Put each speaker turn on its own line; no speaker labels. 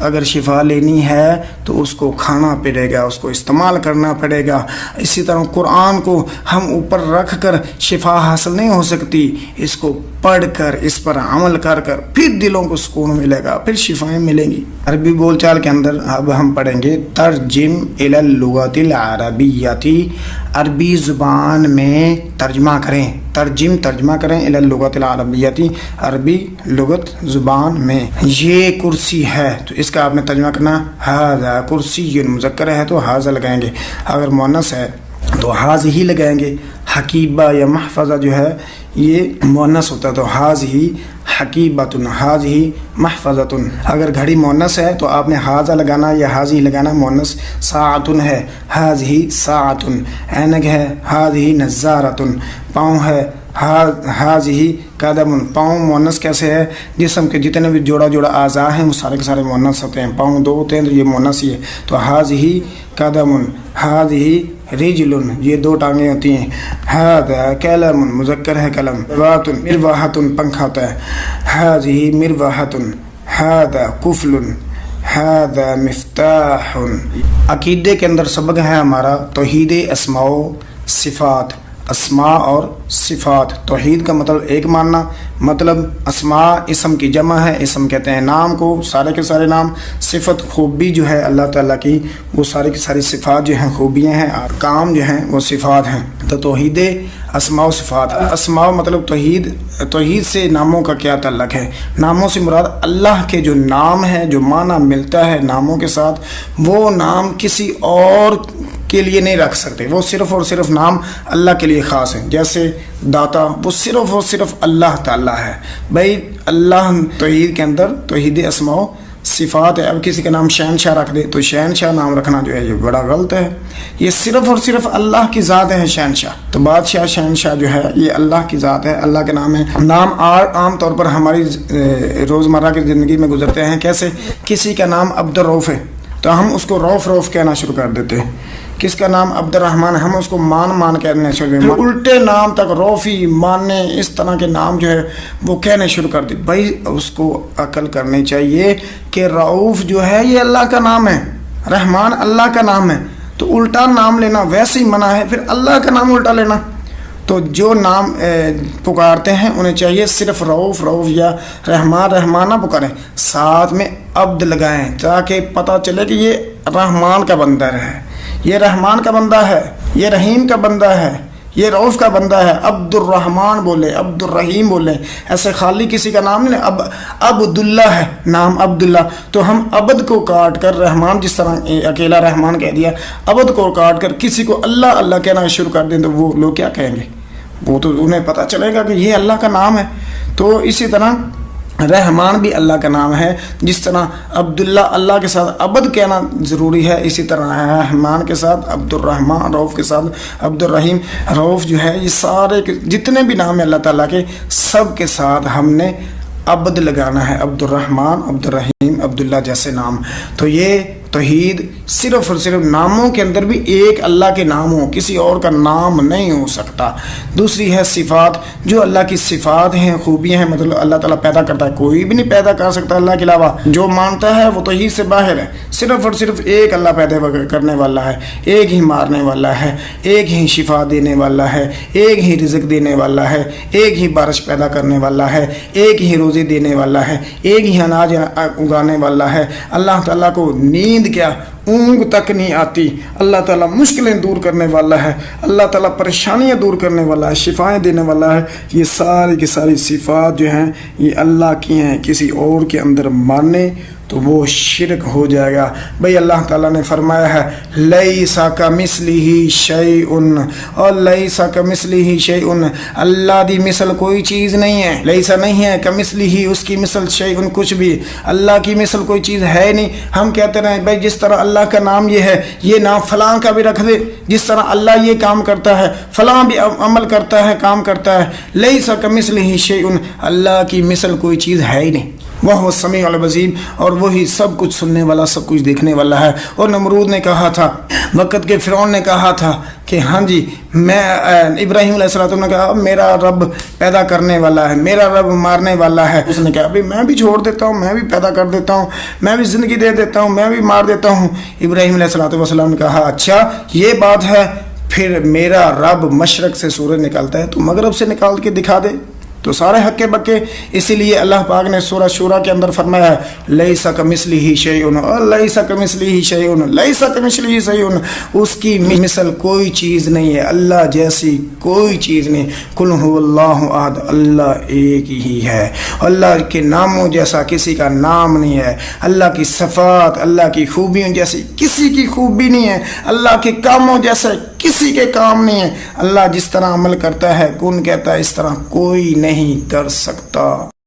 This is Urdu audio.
اگر شفا لینی ہے تو اس کو کھانا پڑے گا، اس کو استعمال کرنا پڑے گا۔ اسی طرح قرآن کو ہم اوپر رکھ کر شفا حاصل نہیں ہو سکتی، اس کو پڑھ کر اس پر عمل کر کر پھر دلوں کو سکون ملے گا، پھر شفائیں ملیں گی۔ عربی بول چال کے اندر اب ہم پڑھیں گے ترجم الی اللغۃ العربیۃ، عربی زبان میں ترجمہ کریں، ترجمہ کریں الی اللغۃ العربیۃ، عربی لغت زبان میں۔ یہ کرسی ہے تو اس کا آپ نے ترجمہ کرنا ھذا کرسی، مذکر ہے تو ھذا لگائیں گے، اگر مؤنث ہے تو ھذہ لگائیں گے۔ حقیبہ یا محفظہ جو ہے یہ مؤنث ہوتا ہے تو ھذہ حقیبۃ، ھذہ محفظۃ۔ اگر گھڑی مؤنث ہے تو آپ نے ھذا لگانا یا ھذہ لگانا، مؤنث ساعۃ ہے ھذہ ساعۃ، اینک ہے ھذہ نظارۃ، پاؤں ہے ھذہ قدم۔ پاؤں مؤنث کیسے ہے؟ جسم کے جتنے بھی جوڑا اعضاء ہیں وہ سارے کے سارے مؤنث ہوتے ہیں، پاؤں دو ہوتے ہیں تو یہ مؤنث ہی ہے، تو ھذہ قدم، ھذہ رجل، یہ دو ٹانگیں ہوتی ہیں، ھذا قلم، مذکر ہے قلم، مروحۃ، پنکھا ہوتا ہے، ھذہ مروحۃ، ھذا قفل، ھذا مفتاح۔ عقیدے کے اندر سبق ہے ہمارا توحید اسماء و صفات، اسماء اور صفات۔ توحید کا مطلب ایک ماننا، مطلب اسماء اسم کی جمع ہے، اسم کہتے ہیں نام کو، سارے کے سارے نام، صفت خوبی جو ہے اللہ تعالیٰ کی، وہ سارے کی ساری صفات جو ہیں خوبیاں ہیں، اور کام جو ہیں وہ صفات ہیں۔ تو توحید اسماء و صفات، اسماء مطلب توحید سے ناموں کا کیا تعلق ہے؟ ناموں سے مراد اللہ کے جو نام ہے، جو معنی ملتا ہے ناموں کے ساتھ، وہ نام کسی اور کے لیے نہیں رکھ سکتے، وہ صرف اور صرف نام اللہ کے لیے خاص ہیں۔ جیسے داتا وہ صرف اور صرف اللہ تعالیٰ ہے، بھائی اللہ توحید کے اندر توحید اسماء و صفات ہے۔ اب کسی کا نام شہنشاہ رکھ دے تو شہنشاہ نام رکھنا جو ہے یہ بڑا غلط ہے، یہ صرف اور صرف اللہ کی ذات ہے شہنشاہ، تو بادشاہ شہنشاہ جو ہے یہ اللہ کی ذات ہے، اللہ کے نام ہے۔ نام عام طور پر ہماری روزمرہ کی زندگی میں گزرتے ہیں، کیسے کسی کا نام عبد الرؤف ہے تو ہم اس کو روف کہنا شروع کر دیتے ہیں، کس کا نام عبد الرحمن، ہم اس کو مان کہنے شروع کر دیتے، الٹے نام تک روفی ماننے اس طرح کے نام جو ہے وہ کہنے شروع کر دیتے۔ بھائی اس کو عقل کرنی چاہیے کہ رؤوف جو ہے یہ اللہ کا نام ہے، رحمان اللہ کا نام ہے، تو الٹا نام لینا ویسے ہی منع ہے، پھر اللہ کا نام الٹا لینا۔ تو جو نام پکارتے ہیں انہیں چاہیے صرف رؤوف یا رحمان نہ پکاریں، ساتھ میں عبد لگائیں تاکہ پتہ چلے کہ یہ رحمان کا بندہ ہے، یہ رحمان کا بندہ ہے، یہ رحیم کا بندہ ہے، یہ رؤوف کا بندہ ہے۔ عبد الرحمان بولے، عبد الرحیم بولے، ایسے خالی کسی کا نام نہیں، اب عبداللہ ہے نام عبداللہ، تو ہم عبد کو کاٹ کر رحمان، جس طرح اکیلا رحمان کہہ دیا، عبد کو کاٹ کر کسی کو اللہ کہنا شروع کر دیں تو وہ لوگ کیا کہیں گے؟ وہ تو انہیں پتہ چلے گا کہ یہ اللہ کا نام ہے۔ تو اسی طرح رحمان بھی اللہ کا نام ہے، جس طرح عبداللہ اللہ کے ساتھ عبد کہنا ضروری ہے، اسی طرح رحمان کے ساتھ عبد الرحمان، رؤوف کے ساتھ عبد الرحیم۔ رؤوف جو ہے یہ سارے جتنے بھی نام ہیں اللہ تعالیٰ کے، سب کے ساتھ ہم نے عبد لگانا ہے، عبد الرحمان، عبد الرحیم، عبداللہ جیسے نام۔ تو یہ توحید صرف اور صرف ناموں کے اندر بھی ایک اللہ کے نام ہو، کسی اور کا نام نہیں ہو سکتا۔ دوسری ہے صفات، جو اللہ کی صفات ہیں، خوبیاں ہیں، مطلب اللہ تعالیٰ پیدا کرتا ہے، کوئی بھی نہیں پیدا کر سکتا اللہ کے علاوہ، جو مانتا ہے وہ توحید سے باہر ہے، صرف اور صرف ایک اللہ پیدا کرنے والا ہے، ایک ہی مارنے والا ہے، ایک ہی شفا دینے والا ہے، ایک ہی رزق دینے والا ہے، ایک ہی بارش پیدا کرنے والا ہے، ایک ہی روزی دینے والا ہے، ایک ہی اناج اگانے والا ہے۔ اللہ تعالیٰ کو نیند کیا اونگ تک نہیں آتی، اللہ تعالیٰ مشکلیں دور کرنے والا ہے، اللہ تعالیٰ پریشانیاں دور کرنے والا ہے، شفائیں دینے والا ہے۔ یہ ساری کی ساری صفات جو ہیں یہ اللہ کی ہیں، کسی اور کے اندر ماننے تو وہ شرک ہو جائے گا۔ بھئی اللہ تعالیٰ نے فرمایا ہے لیس کمثلہ شیء، اور لیس کمثلہ شیء، اللہ دی مثل کوئی چیز نہیں ہے، لیسا نہیں ہے، کمثلہ اس کی مثل شیء کچھ بھی، اللہ کی مثل کوئی چیز ہے نہیں۔ ہم کہتے ہیں بھئی جس طرح اللہ کا نام یہ ہے، یہ نام فلاں کا بھی رکھ دے، جس طرح اللہ یہ کام کرتا ہے فلاں بھی عمل کرتا ہے، کام کرتا ہے۔ لیس کمثلہ شیء، اللہ کی مثل کوئی چیز ہے ہی نہیں۔ وہ سمیع البصیر، اور وہی سب کچھ سننے والا، سب کچھ دیکھنے والا ہے۔ اور نمرود نے کہا تھا، وقت کے فرعون نے کہا تھا کہ ہاں جی میں ابراہیم علیہ السلام نے کہا میرا رب پیدا کرنے والا ہے، میرا رب مارنے والا ہے۔ اس نے کہا ابھی میں بھی چھوڑ دیتا ہوں، میں بھی پیدا کر دیتا ہوں، میں بھی زندگی دے دیتا ہوں، میں بھی مار دیتا ہوں۔ ابراہیم علیہ السلام نے کہا اچھا یہ بات ہے، پھر میرا رب مشرق سے سورج نکالتا ہے تو مغرب سے نکال کے دکھا دے، تو سارے ہکے بکے۔ اسی لیے اللہ پاک نے سورہ شورا کے اندر فرمایا لیس کمثلہ شیء لیس کمثلہ شیء لیس کمثلہ شیء، اس کی مثل کوئی چیز نہیں ہے، اللہ جیسی کوئی چیز نہیں۔ قل هو اللہ احد، اللہ ایک ہی ہے، اللہ کے ناموں جیسا کسی کا نام نہیں ہے، اللہ کی صفات، اللہ کی خوبیوں جیسی کسی کی خوبی نہیں ہے، اللہ کے کاموں جیسے کسی کے کام نہیں ہے۔ اللہ جس طرح عمل کرتا ہے، کن کہتا ہے، اس طرح کوئی نہیں کر سکتا۔